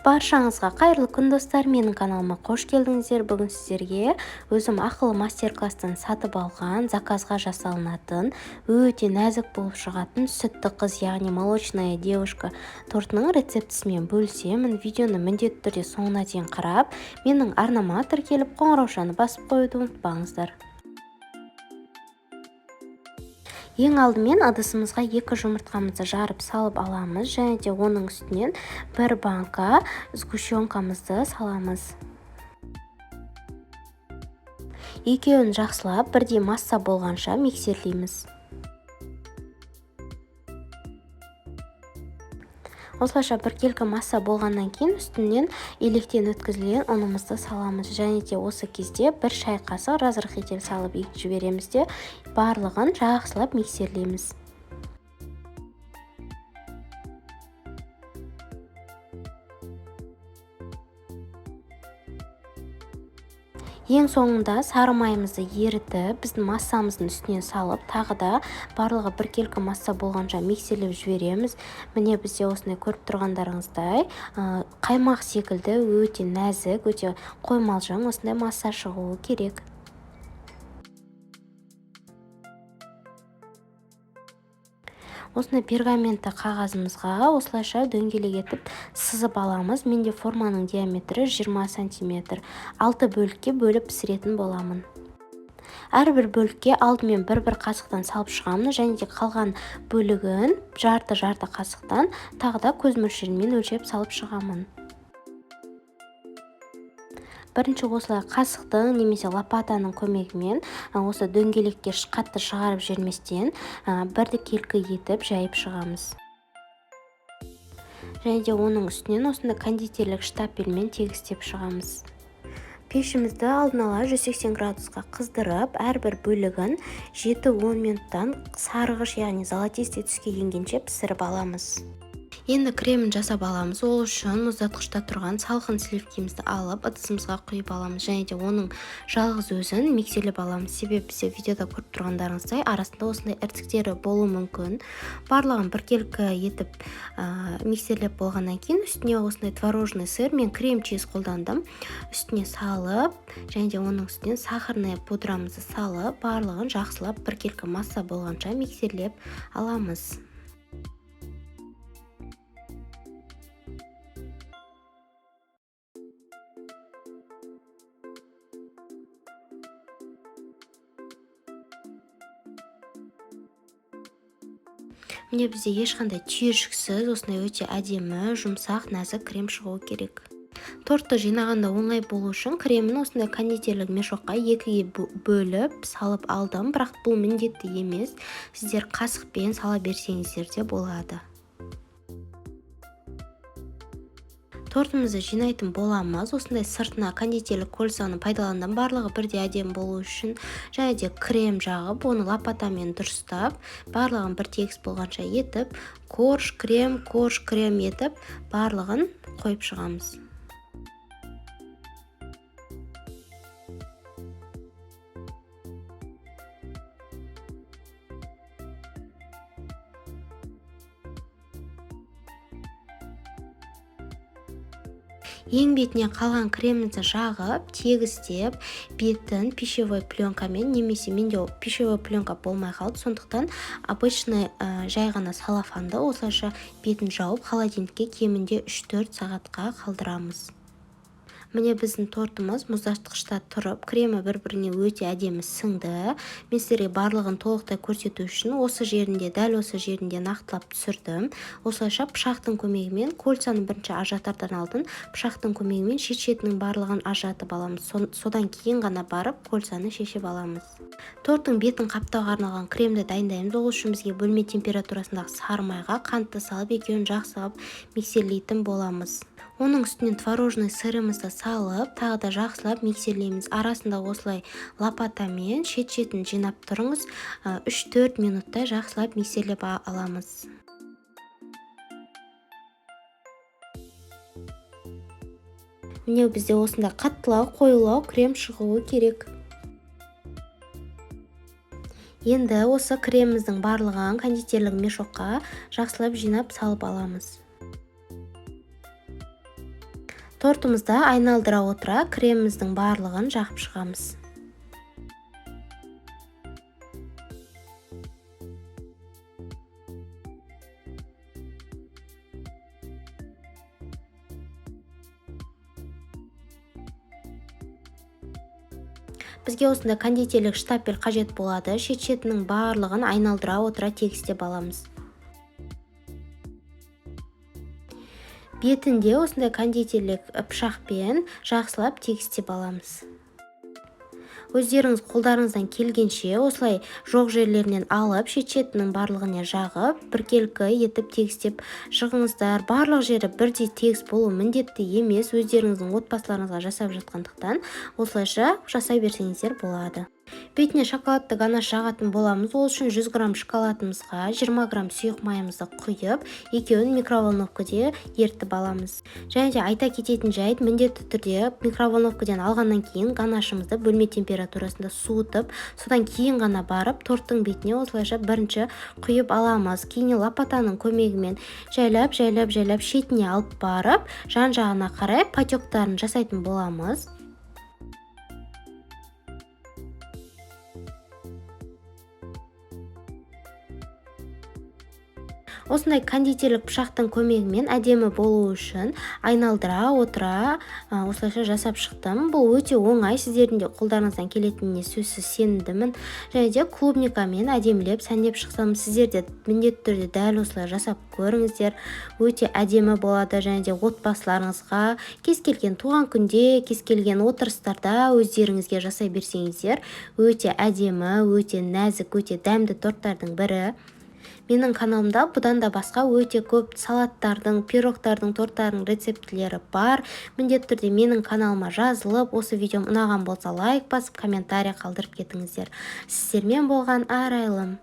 Баршаңызға қайырлы күн достар, менің каналыма қош келдіңіздер. Бүгін сіздерге өзім ақылы мастер-класстан сатып алған, заказға жасалынатын, өте нәзік болып шығатын сүтті қыз, яғни молочная девушка тортының рецептісімен бөлісемін. Видеоны міндетті түрде соңына дейін қарап, менің арнама тіркеліп қоңыраушаны басып қоюды ұмытпаңыздар. Ең алдымен ыдысымызға 2 жұмыртқамызды жарып салып аламыз, және де оның үстінен 1 банка сгущенкамызды саламыз. Екеуін жақсылап бірдей масса болғанша миксерлейміз. Осылайша біркелкі масса болғаннан кейін үстінен електен өткізілген ұнымызды саламыз, және де осы кезде 1 шай қасық разрыхитель салып жібереміз де барлығын жақсылап миксерлейміз. Ең соңында сары майымызды ерітіп, біздің массамыздың үстінен салып, тағы да барлығы біркелкі масса болғанша миксерлеп жібереміз. Міне бізде осындай көріп тұрғандарыңыздай қаймақ секілді өте нәзік, өте қоймалжың осындай масса шығуы керек. Осындай пергаментті қағазымызға осылайша дөңгелек етіп сызып аламыз. Менде форманың диаметрі 20 см. 6 бөлікке бөліп пісіретін боламын. Әрбір бөлікке алдымен 1-1 қасықтан салып шығамын, және де қалған бөлігін жарты қасықтан тағы да көз мөлшерімен өлшеп салып шығамын. Бірінші осылай қасықтың немесе лопатаның көмегімен осы дөңгелекке қатты шығарып жіберместен біркелкі етіп жайып шығамыз. Және де оның үстінен осындай кондитерлік штапельмен тегістеп шығамыз. Пешімізді алдын ала 180 градусқа қыздырып, әрбір бөлігін 7-10 минуттан сарғыш, яғни золотистый түске енгенше пісіріп аламыз. Енді кремін жасап аламыз. Ол үшін мұздатқышта тұрған салқын сливкемізді алып, ыдысымызға құйып аламыз, және де оның жалғыз өзін миксерлеп аламыз. Себебі бізде видеода көріп тұрғандарыңыздай арасында осындай іртіктері болуы мүмкін. Барлығын біркелкі етіп миксерлеп болғаннан кейін үстіне осындай творожный сыр, мен крем-чиз қолдандым. Үстіне салып, және де оның үстінен сахарный пудрамызды салып, барлығын жақсылап біркелкі масса болғанша миксерлеп аламыз. Міне бізде ешқандай түйіршіксіз, осындай өте әдемі, жұмсақ, нәзік крем шығуы керек. Тортты жинағанда оңай болу үшін кремін осындай кондитерлік мешокқа 2-ге бөліп салып алдым, бірақ бұл міндетті емес. Сіздер қасықпен сала берсеңіздер де болады. Тортымызды жинайтын боламыз. Осындай сыртына кондитерлік кольцаны пайдаландым, барлығы бірде әдемі болу үшін. Және де крем жағып, оны лопатамен дұрыстап, барлығын бір тегіс болғанша етіп, корж крем етіп, барлығын қойып шығамыз. Ең бетіне қалған кремімізді жағып, тегістеп, бетін пищевой пленкамен, немесе менде пищевой пленка болмай қалды, сондықтан обычный жай ғана салафанды осылайша бетін жауып, холодильникке кемінде 3-4 сағатқа қалдырамыз. Міне біздің тортымыз мұздатқышта тұрып, кремі бір-біріне өте әдемі сіңді. Мен сіздерге барлығын толықтай көрсету үшін дәл осы жерінде нақтылап түсірдім. Осылайша пышақтың көмегімен, кольцаны бірінші ажыратардан алдын, пышақтың көмегімен шет-шетінің барлығын ажыратып аламыз. Содан кейін ғана барып кольцаны шешіп аламыз. Торттың бетін қаптауға арналған кремді дайындаймыз. Ол үшін бізге бөлме температурасындағы сары майға қантты салып, екеуін жақсылап миксерлейтін боламыз. Оның үстінен творожный сырымызды салып, тағы да жақсылап миксерлейміз. Арасында осылай лопатамен шет-шетін жинап тұрыңыз. 3-4 минутта жақсылап миксерлеп аламыз. Міне бізде осында қаттылау, қоюлау крем шығуы керек. Енді осы креміміздің барлығын кондитерлік мешокқа жақсылап жинап салып аламыз. Тортымызды айналдыра отыра креміміздің барлығын жағып шығамыз. Бізге осында кондитерлік штапель қажет болады. Шет-шетінің барлығын айналдыра отыра тегістеп аламыз. Бетінде осындай кондитерлік пышақпен жақсылап тегістеп аламыз. Өздеріңіз қолдарыңыздан келгенше осылай жоқ жерлерінен алып, шет-шетінің барлығына жағып, біркелкі етіп тегістеп шығыңыздар. Барлық жері бірдей тегіс болу міндетті емес, өздеріңіздің отбасыларыңызға жасап жатқандықтан осылайша жасай берсеңіздер болады. Бетіне шоколадты ганаш жағатын боламыз. Ол үшін 100 грамм шоколадымызға 20 грамм сұйық майымызды құйып, екеуін микроволновкада ерітіп аламыз. Және де айта кететін жайт, міндетті түрде микроволновкадан алғаннан кейін ганашымызды бөлме температурасында суытып, содан кейін ғана барып торттың бетіне осылайша бірінші құйып аламыз. Кейін лопатаның көмегімен жайлап шетіне алып барып, жан-жағына қарай патектарын жасайтын боламыз. Осындай кондитерлік пышақтың көмегімен әдемі болу үшін айналдыра отыра осылайша жасап шықтым. Бұл өте оңай, сіздердің де қолдарыңыздан келетініне сөзсіз сенімдімін. Және де клубникамен әдемілеп сәндеп шықсам, сіздер де міндетті түрде дәл осылай жасап көріңіздер. Өте әдемі болады. Және де отбасыларыңызға кез келген туған күнде, кез келген отырыстарда өздеріңізге жасай берсеңіздер, өте әдемі, өте нәзік, өте дәмді торттардың бірі. Менің каналымда бұдан да басқа өте көп салаттардың, пирогтардың, торттардың рецептілері бар. Міндетті түрде менің каналыма жазылып, осы видеом ұнаған болса лайк басып, комментарий қалдырып кетіңіздер. Сіздермен болған арайлым.